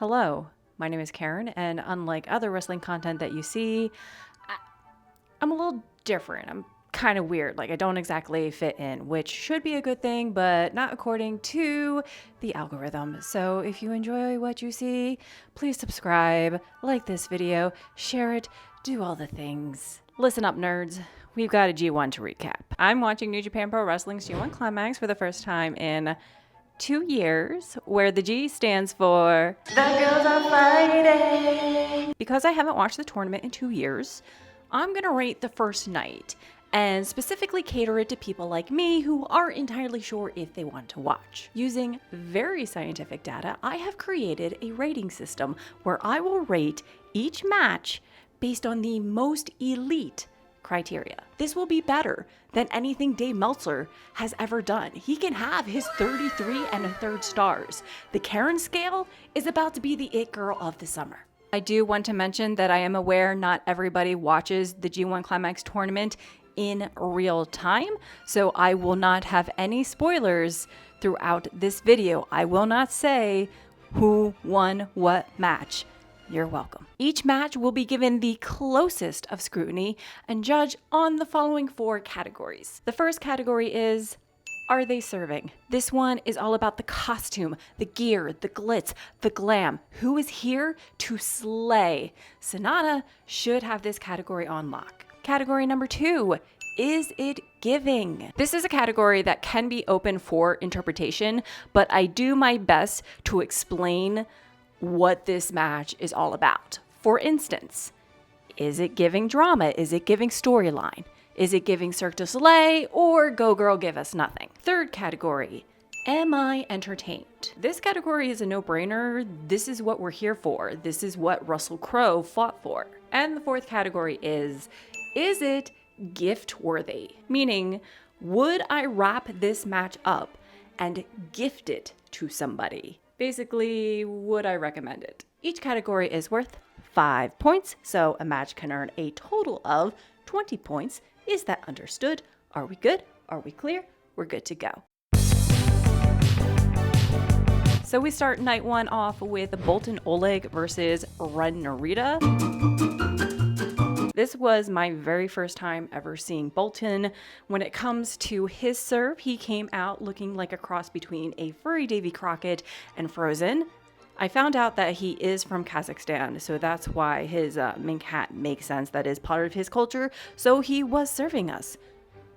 Hello, my name is Karen, and unlike other wrestling content that you see, I'm a little different. I'm kind of weird. Like, I don't exactly fit in, which should be a good thing, but not according to the algorithm. So if you enjoy what you see, please subscribe, like this video, share it, do all the things. Listen up, nerds. We've got a G1 to recap. I'm watching New Japan Pro Wrestling's G1 Climax for the first time in 2 years, where the G stands for The Girls Are Fighting. Because I haven't watched the tournament in 2 years, I'm going to rate the first night and specifically cater it to people like me who aren't entirely sure if they want to watch. Using very scientific data, I have created a rating system where I will rate each match based on the most elite criteria. This will be better than anything Dave Meltzer has ever done. He can have his 33 1/3 stars. The Karen scale is about to be the it girl of the summer. I do want to mention that I am aware not everybody watches the G1 Climax tournament in real time, so I will not have any spoilers throughout this video. I will not say who won what match. You're welcome. Each match will be given the closest of scrutiny and judged on the following 4 categories. The first category is, are they serving? This one is all about the costume, the gear, the glitz, the glam. Who is here to slay? Sonata should have this category on lock. Category number 2, is it giving? This is a category that can be open for interpretation, but I do my best to explain what this match is all about. For instance, is it giving drama? Is it giving storyline? Is it giving Cirque du Soleil or Go Girl Give Us Nothing? Third category, am I entertained? This category is a no-brainer. This is what we're here for. This is what Russell Crowe fought for. And the fourth category is it gift worthy? Meaning, would I wrap this match up and gift it to somebody? Basically, would I recommend it? Each category is worth 5 points, so a match can earn a total of 20 points. Is that understood? Are we good? Are we clear? We're good to go. So we start night 1 off with Boltin Oleg versus Ren Narita. This was my very first time ever seeing Boltin. When it comes to his serve, he came out looking like a cross between a furry Davy Crockett and Frozen. I found out that he is from Kazakhstan, so that's why his mink hat makes sense. That is part of his culture, so he was serving us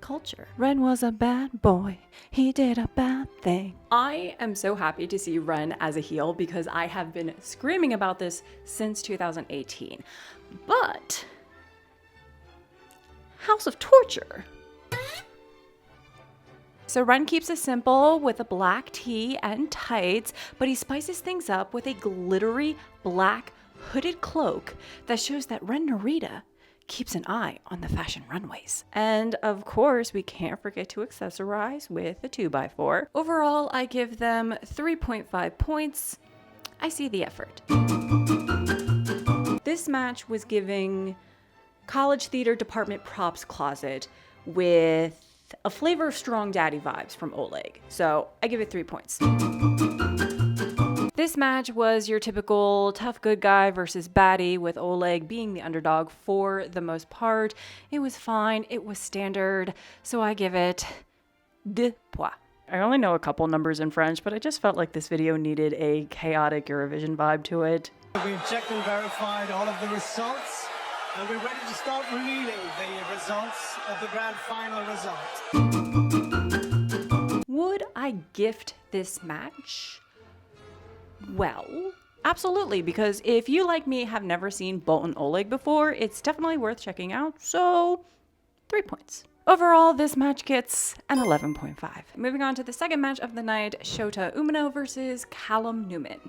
culture. Ren was a bad boy. He did a bad thing. I am so happy to see Ren as a heel because I have been screaming about this since 2018. But House of Torture. So Ren keeps it simple with a black tee and tights, but he spices things up with a glittery black hooded cloak that shows that Ren Narita keeps an eye on the fashion runways. And of course, we can't forget to accessorize with a 2x4. Overall, I give them 3.5 points. I see the effort. This match was giving college theater department props closet with a flavor of strong daddy vibes from Oleg. So I give it 3 points. This match was your typical tough good guy versus baddie, with Oleg being the underdog for the most part. It was fine. It was standard. So I give it 2 points. I only know a couple numbers in French, but I just felt like this video needed a chaotic Eurovision vibe to it. We've checked and verified all of the results, and we're ready to start revealing the results of the grand final result. Would I gift this match? Well, absolutely, because if you, like me, have never seen Boltin Oleg before, it's definitely worth checking out, so 3 points. Overall, this match gets an 11.5. Moving on to the second match of the night, Shota Umino versus Callum Newman.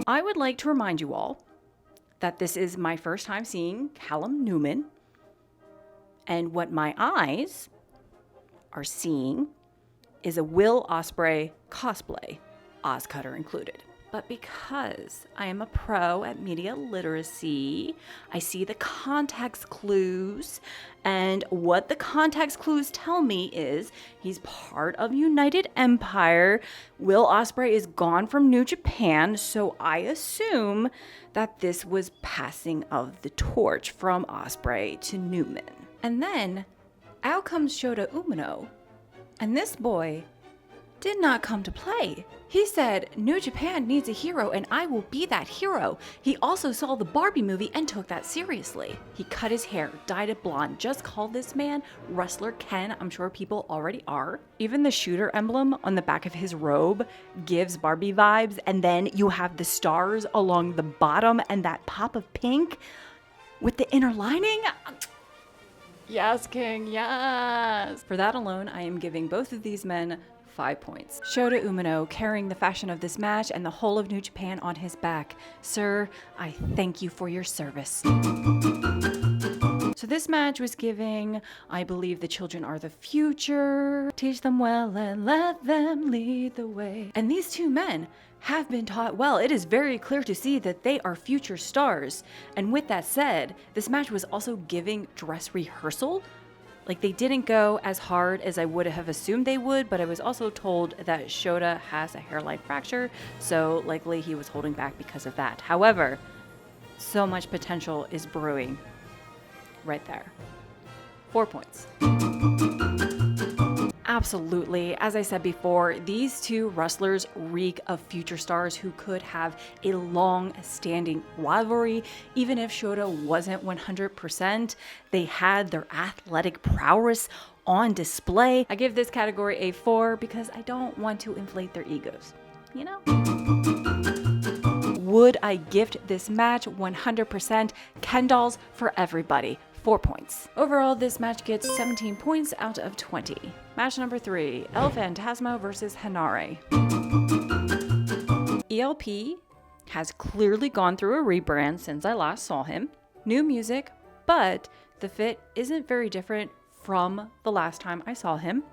I would like to remind you all that this is my first time seeing Callum Newman, and what my eyes are seeing is a Will Ospreay cosplay, Ozcutter included. But because I am a pro at media literacy, I see the context clues. And what the context clues tell me is he's part of United Empire. Will Ospreay is gone from New Japan, so I assume that this was passing of the torch from Ospreay to Newman. And then out comes Shota Umino. And this boy did not come to play. He said, New Japan needs a hero and I will be that hero. He also saw the Barbie movie and took that seriously. He cut his hair, dyed it blonde, just called this man Wrestler Ken. I'm sure people already are. Even the shooter emblem on the back of his robe gives Barbie vibes. And then you have the stars along the bottom and that pop of pink with the inner lining. Yes, King, yes. For that alone, I am giving both of these men 5 points. Shota Umino carrying the fashion of this match and the whole of New Japan on his back. Sir, I thank you for your service. So this match was giving, I believe the children are the future. Teach them well and let them lead the way. And these two men have been taught well. It is very clear to see that they are future stars. And with that said, this match was also giving dress rehearsal. Like, they didn't go as hard as I would have assumed they would, but I was also told that Shota has a hairline fracture, so likely he was holding back because of that. However, so much potential is brewing right there. 4 points. Absolutely. As I said before, these two wrestlers reek of future stars who could have a long-standing rivalry. Even if Shota wasn't 100%, they had their athletic prowess on display. I give this category a 4 because I don't want to inflate their egos, you know? Would I gift this match 100%? Ken dolls for everybody. 4 points. Overall, this match gets 17 points out of 20. Match number 3, El Phantasmo versus Henare. ELP has clearly gone through a rebrand since I last saw him. New music, but the fit isn't very different from the last time I saw him.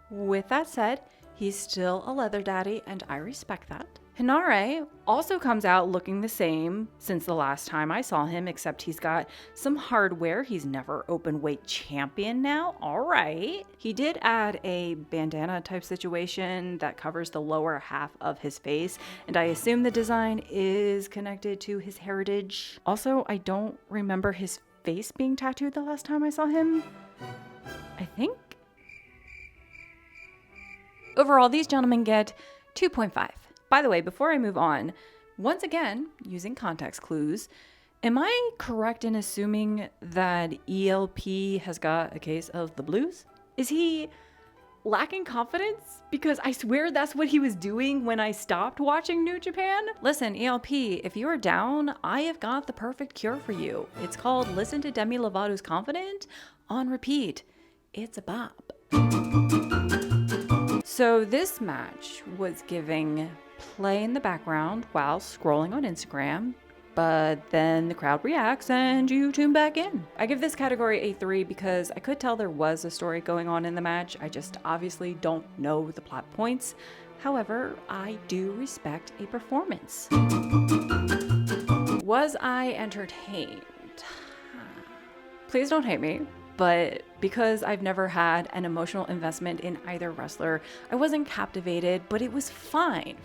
With that said, he's still a leather daddy, and I respect that. Henare also comes out looking the same since the last time I saw him, except he's got some hardware. He's never open weight champion now. All right. He did add a bandana type situation that covers the lower half of his face, and I assume the design is connected to his heritage. Also, I don't remember his face being tattooed the last time I saw him. I think. Overall, these gentlemen get 2.5. By the way, before I move on, once again, using context clues, am I correct in assuming that ELP has got a case of the blues? Is he lacking confidence? Because I swear that's what he was doing when I stopped watching New Japan. Listen, ELP, if you are down, I have got the perfect cure for you. It's called Listen to Demi Lovato's Confident on repeat. It's a bop. So this match was giving play in the background while scrolling on Instagram, but then the crowd reacts and you tune back in. I give this category a 3 because I could tell there was a story going on in the match. I just obviously don't know the plot points. However, I do respect a performance. Was I entertained? Please don't hate me. But because I've never had an emotional investment in either wrestler, I wasn't captivated, but it was fine,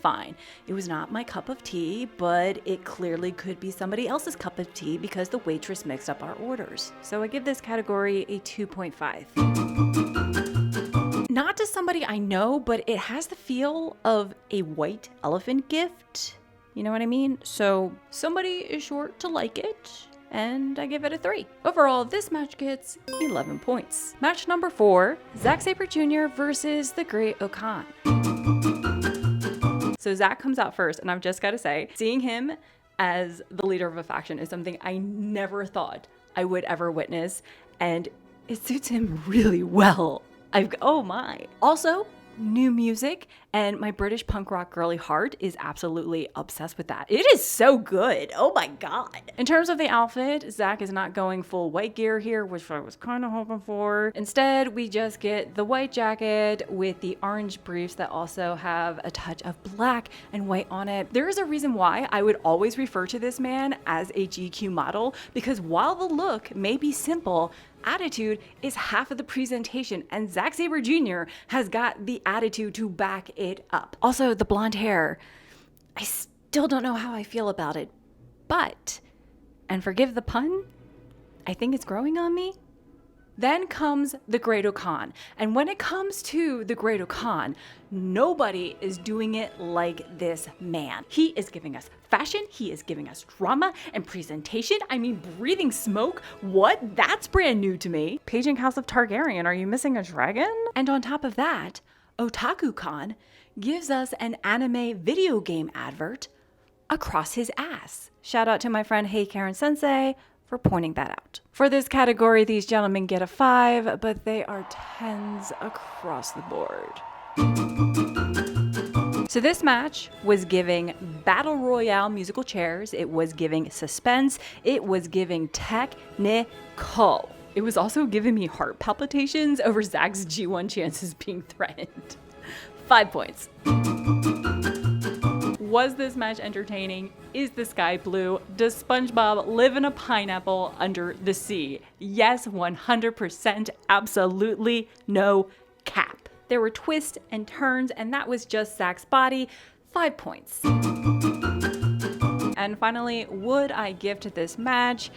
fine. It was not my cup of tea, but it clearly could be somebody else's cup of tea because the waitress mixed up our orders. So I give this category a 2.5. Not to somebody I know, but it has the feel of a white elephant gift. You know what I mean? So somebody is sure to like it. And I give it a 3. Overall, this match gets 11 points. Match number 4, Zack Sabre Jr. versus the Great Okan. So Zack comes out first, and I've just got to say, seeing him as the leader of a faction is something I never thought I would ever witness, and it suits him really well. Oh my. Also, new music, and my British punk rock girly heart is absolutely obsessed with that. It is so good. Oh my God. In terms of the outfit, Zach is not going full white gear here, which I was kind of hoping for. Instead, we just get the white jacket with the orange briefs that also have a touch of black and white on it. There is a reason why I would always refer to this man as a GQ model, because while the look may be simple, attitude is half of the presentation, and Zack Sabre Jr. has got the attitude to back it up. Also, the blonde hair, I still don't know how I feel about it, but, and forgive the pun, I think it's growing on me. Then comes the Great O'Con. And when it comes to the Great O'Con, nobody is doing it like this man. He is giving us fashion, he is giving us drama and presentation. I mean, breathing smoke, what? That's brand new to me. Paging House of Targaryen, are you missing a dragon? And on top of that, Otaku-Con gives us an anime video game advert across his ass. Shout out to my friend Hey Karen Sensei for pointing that out. For this category, these gentlemen get a 5, but they are 10s across the board. So this match was giving Battle Royale musical chairs, it was giving suspense, it was giving technical. It was also giving me heart palpitations over Zach's G1 chances being threatened. 5 points. Was this match entertaining? Is the sky blue? Does SpongeBob live in a pineapple under the sea? Yes, 100%, absolutely no cap. There were twists and turns, and that was just Zach's body. 5 points. And finally, would I gift this match?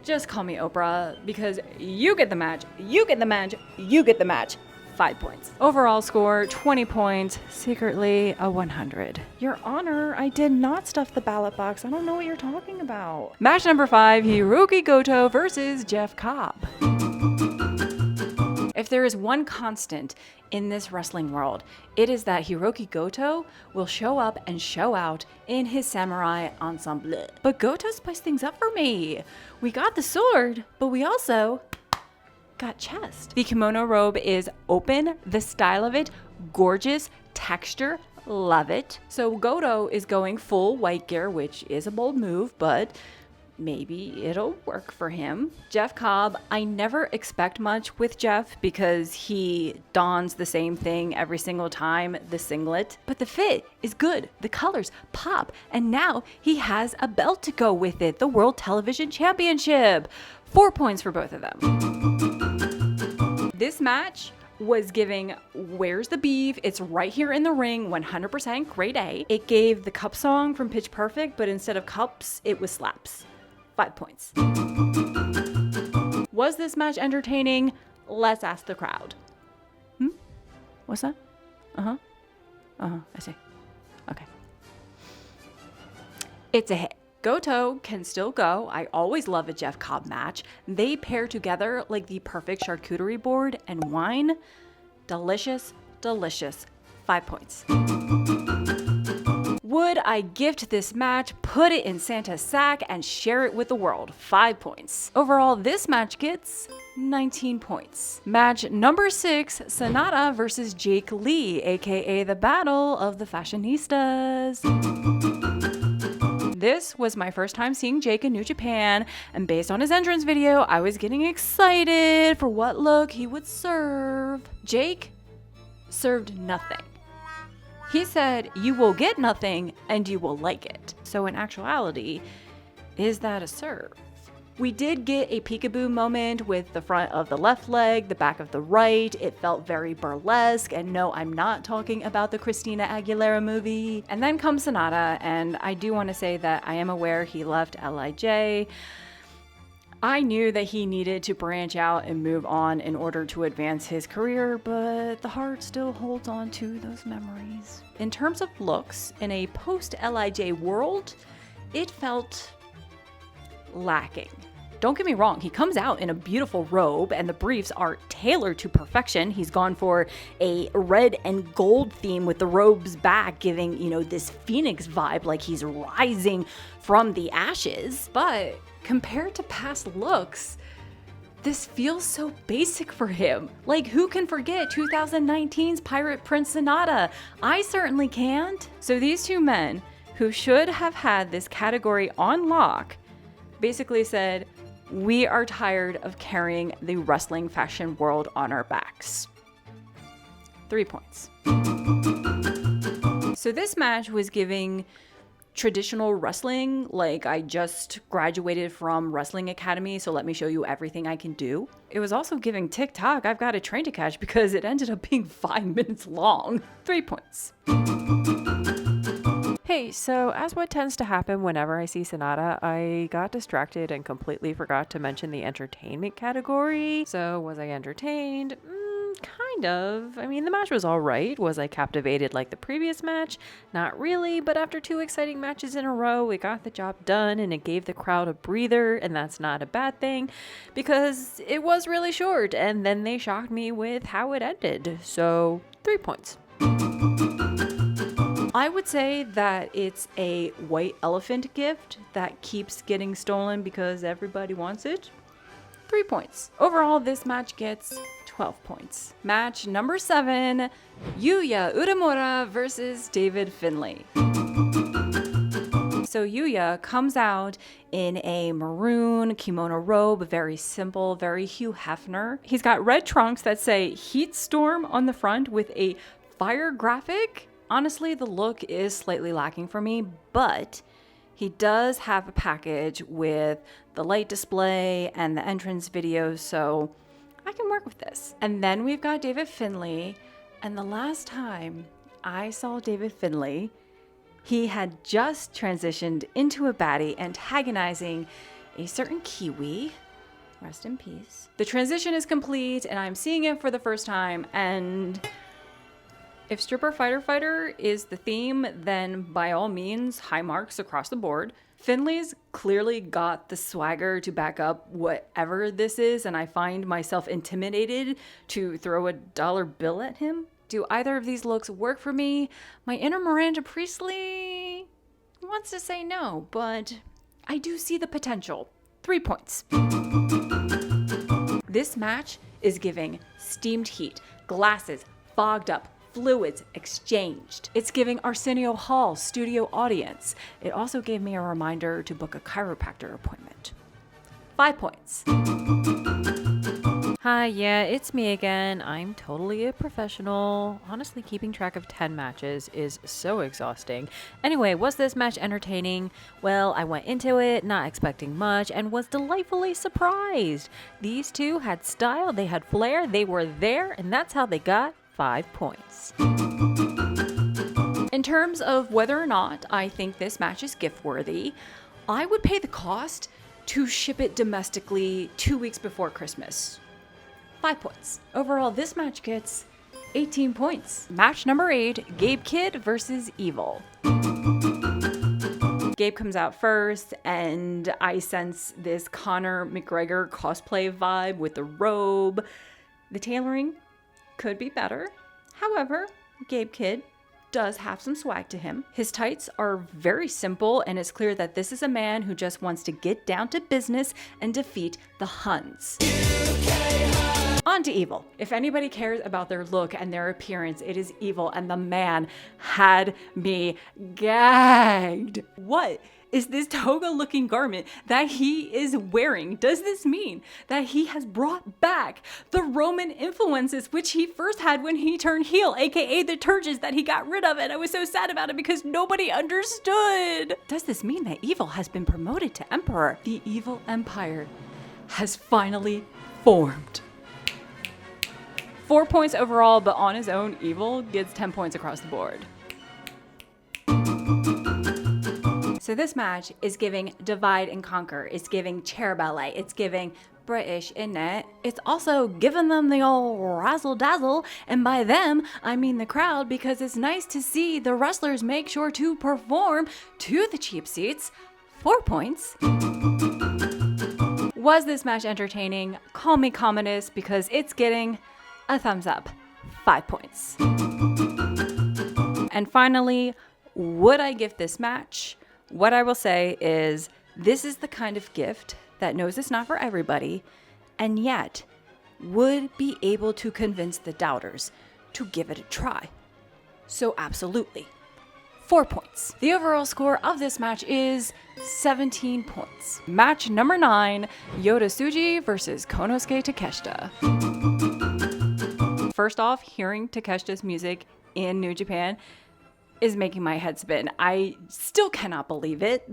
Just call me Oprah, because you get the match, you get the match, you get the match. 5 points. Overall score, 20 points, secretly a 100. Your Honor, I did not stuff the ballot box. I don't know what you're talking about. Match number 5, Hiroki Goto versus Jeff Cobb. If there is one constant in this wrestling world, it is that Hiroki Goto will show up and show out in his samurai ensemble. But Goto spiced things up for me. We got the sword, but we also got chest. The kimono robe is open, the style of it, gorgeous, texture, love it. So Goto is going full white gear, which is a bold move, but maybe it'll work for him. Jeff Cobb, I never expect much with Jeff because he dons the same thing every single time, the singlet. But the fit is good, the colors pop, and now he has a belt to go with it, the World Television Championship. 4 points for both of them. This match was giving Where's the Beef? It's right here in the ring, 100% grade A. It gave the cup song from Pitch Perfect, but instead of cups, it was slaps. 5 points. Was this match entertaining? Let's ask the crowd. What's that? I see. Okay. It's a hit. Goto can still go. I always love a Jeff Cobb match. They pair together like the perfect charcuterie board and wine. Delicious, delicious. 5 points. Would I gift this match, put it in Santa's sack, and share it with the world? 5 points. Overall, this match gets 19 points. Match number 6, Sonata versus Jake Lee, aka the Battle of the Fashionistas. This was my first time seeing Jake in New Japan, and based on his entrance video, I was getting excited for what look he would serve. Jake served nothing. He said, you will get nothing and you will like it. So in actuality, is that a serve? We did get a peekaboo moment with the front of the left leg, the back of the right. It felt very burlesque. And no, I'm not talking about the Christina Aguilera movie. And then comes Sonata. And I do want to say that I am aware he left LIJ. I knew that he needed to branch out and move on in order to advance his career, but the heart still holds on to those memories. In terms of looks, in a post-LIJ world, it felt lacking. Don't get me wrong, he comes out in a beautiful robe and the briefs are tailored to perfection. He's gone for a red and gold theme with the robe's back giving, this phoenix vibe like he's rising from the ashes. But compared to past looks, this feels so basic for him. Like, who can forget 2019's Pirate Prince Sonata? I certainly can't. So these two men, who should have had this category on lock, basically said, we are tired of carrying the wrestling fashion world on our backs. 3 points. So this match was giving traditional wrestling, like I just graduated from Wrestling Academy, so let me show you everything I can do. It was also giving TikTok, I've got a train to catch, because it ended up being 5 minutes long. 3 points. Hey, so as what tends to happen whenever I see Sonata, I got distracted and completely forgot to mention the entertainment category. So was I entertained? Kind of. I mean, the match was all right. Was I captivated like the previous match? Not really, but after 2 exciting matches in a row, it got the job done and it gave the crowd a breather, and that's not a bad thing because it was really short, and then they shocked me with how it ended. So 3 points. I would say that it's a white elephant gift that keeps getting stolen because everybody wants it. 3 points. Overall, this match gets 12 points. Match number 7, Yuya Uemura versus David Finlay. So Yuya comes out in a maroon kimono robe, very simple, very Hugh Hefner. He's got red trunks that say Heat Storm on the front with a fire graphic. Honestly, the look is slightly lacking for me, but he does have a package with the light display and the entrance video, so I can work with this. And then we've got David Finlay, and the last time I saw David Finlay, he had just transitioned into a baddie antagonizing a certain Kiwi. Rest in peace. The transition is complete, and I'm seeing it for the first time, and if Stripper Fighter Fighter is the theme, then by all means, high marks across the board. Finlay's clearly got the swagger to back up whatever this is, and I find myself intimidated to throw a dollar bill at him. Do either of these looks work for me? My inner Miranda Priestley wants to say no, but I do see the potential. 3 points. This match is giving steamed heat, glasses fogged up, fluids exchanged. It's giving Arsenio Hall studio audience. It also gave me a reminder to book a chiropractor appointment. 5 points. Hi, yeah, it's me again. I'm totally a professional. Honestly, keeping track of 10 matches is so exhausting. Anyway, was this match entertaining? Well, I went into it not expecting much and was delightfully surprised. These two had style, they had flair, they were there, and that's how they got 5 points. In terms of whether or not I think this match is gift worthy, I would pay the cost to ship it domestically 2 weeks before Christmas. 5 points. Overall, this match gets 18 points. Match number 8, Gabe Kidd versus Evil. Gabe comes out first, and I sense this Conor McGregor cosplay vibe with the robe. The tailoring could be better. However, Gabe Kidd does have some swag to him. His tights are very simple, and it's clear that this is a man who just wants to get down to business and defeat the Huns. On to Evil. If anybody cares about their look and their appearance, it is Evil, and the man had me gagged. What is this toga-looking garment that he is wearing? Does this mean that he has brought back the Roman influences which he first had when he turned heel, aka the turges that he got rid of, and I was so sad about it because nobody understood? Does this mean that Evil has been promoted to Emperor? The Evil Empire has finally formed. 4 points overall, but on his own, Evil gets 10 points across the board. So this match is giving divide and conquer. It's giving chair ballet. It's giving British, isn't it? It's also giving them the old razzle dazzle, and by them, I mean the crowd, because it's nice to see the wrestlers make sure to perform to the cheap seats. 4 points. Was this match entertaining? Call me communist, because it's getting a thumbs up. 5 points. And finally, would I gift this match? What I will say is this is the kind of gift that knows it's not for everybody and yet would be able to convince the doubters to give it a try. So absolutely, 4 points. The overall score of this match is 17 points. Match number 9, Yota Tsuji versus Konosuke Takeshita. First off, hearing Takeshita's music in New Japan is making my head spin. I still cannot believe it.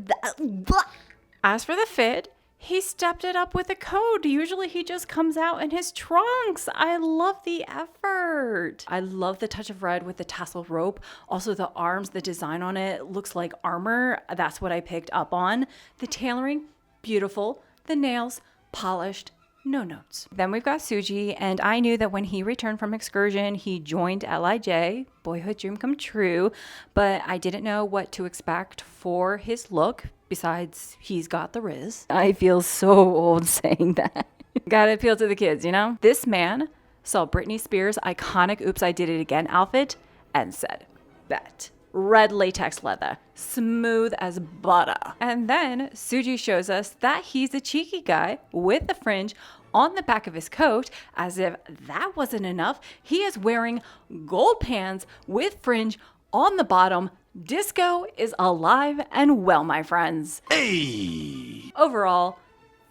As for the fit, he stepped it up with a code. Usually he just comes out in his trunks. I love the effort. I love the touch of red with the tassel rope. Also the arms, the design on it looks like armor. That's what I picked up on. The tailoring, beautiful. The nails, polished. No notes. Then we've got Tsuji, and I knew that when he returned from excursion, he joined LIJ, boyhood dream come true, but I didn't know what to expect for his look. Besides, he's got the Riz. I feel so old saying that. Gotta appeal to the kids, you know? This man saw Britney Spears' iconic Oops, I Did It Again outfit and said, bet. Red latex leather, smooth as butter. And then Tsuji shows us that he's a cheeky guy with the fringe on the back of his coat. As if that wasn't enough, he is wearing gold pants with fringe on the bottom. Disco is alive and well, my friends. Hey! Overall,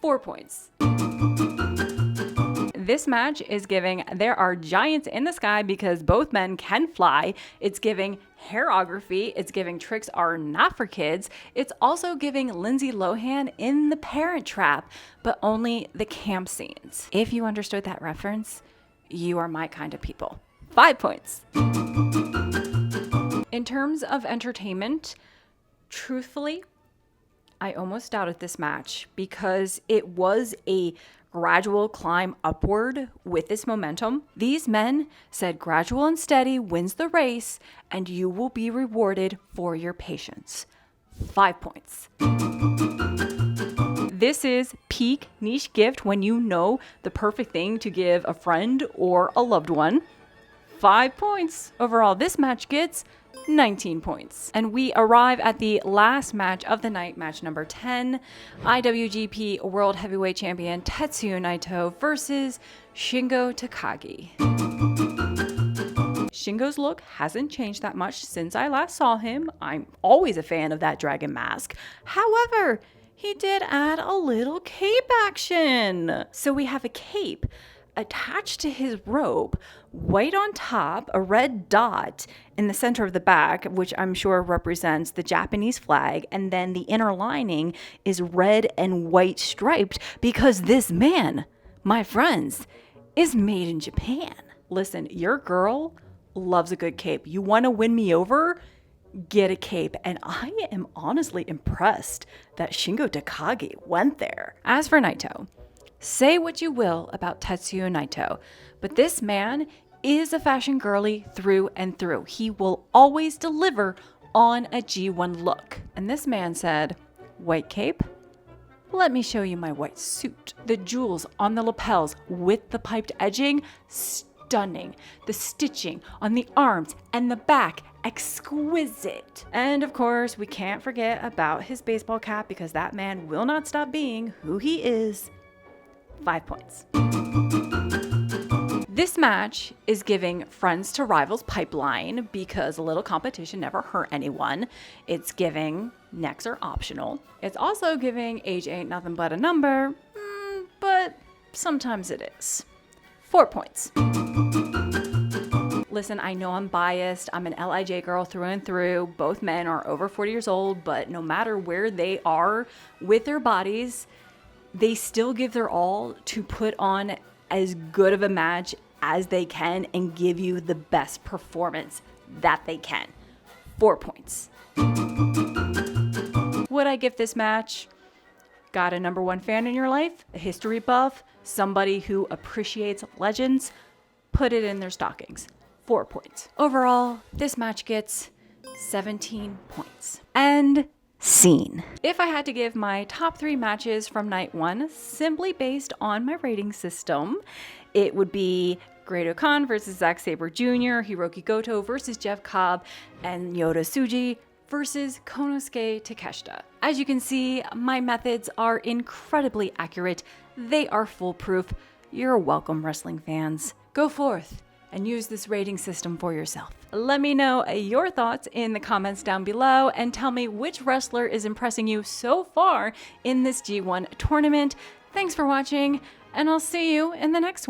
4 points. This match is giving there are giants in the sky because both men can fly. It's giving hairography. It's giving tricks are not for kids. It's also giving Lindsay Lohan in The Parent Trap, but only the camp scenes. If you understood that reference, you are my kind of people. 5 points. In terms of entertainment, truthfully, I almost doubted this match because it was a gradual climb upward with this momentum. These men said gradual and steady wins the race, and you will be rewarded for your patience. 5 points. This is peak niche gift when you know the perfect thing to give a friend or a loved one. 5 points. Overall, this match gets 19 points. And we arrive at the last match of the night, match number 10, IWGP World Heavyweight Champion Tetsuya Naito versus Shingo Takagi. Shingo's look hasn't changed that much since I last saw him. I'm always a fan of that dragon mask. However, he did add a little cape action. So we have a cape attached to his robe, white on top, a red dot in the center of the back, which I'm sure represents the Japanese flag, and then the inner lining is red and white striped because this man, my friends, is made in Japan. Listen, your girl loves a good cape. You want to win me over? Get a cape. And I am honestly impressed that Shingo Takagi went there. As for Naito, say what you will about Tetsuya Naito, but this man is a fashion girly through and through. He will always deliver on a G1 look. And this man said, white cape? Let me show you my white suit. The jewels on the lapels with the piped edging, stunning. The stitching on the arms and the back, exquisite. And of course, we can't forget about his baseball cap because that man will not stop being who he is. 5 points. This match is giving friends to rivals pipeline because a little competition never hurt anyone. It's giving necks are optional. It's also giving age ain't nothing but a number, but sometimes it is. 4 points. Listen, I know I'm biased. I'm an LIJ girl through and through. Both men are over 40 years old, but no matter where they are with their bodies, they still give their all to put on as good of a match as they can and give you the best performance that they can. 4 points. Would I give this match? Got a number one fan in your life? A history buff? Somebody who appreciates legends? Put it in their stockings. 4 points. Overall, this match gets 17 points. And scene. If I had to give my top 3 matches from night 1, simply based on my rating system, it would be Great-O-Khan versus Zack Sabre Jr., Hiroki Goto versus Jeff Cobb, and Yota Tsuji versus Konosuke Takeshita. As you can see, my methods are incredibly accurate. They are foolproof. You're welcome, wrestling fans. Go forth and use this rating system for yourself. Let me know your thoughts in the comments down below and tell me which wrestler is impressing you so far in this G1 tournament. Thanks for watching, and I'll see you in the next one.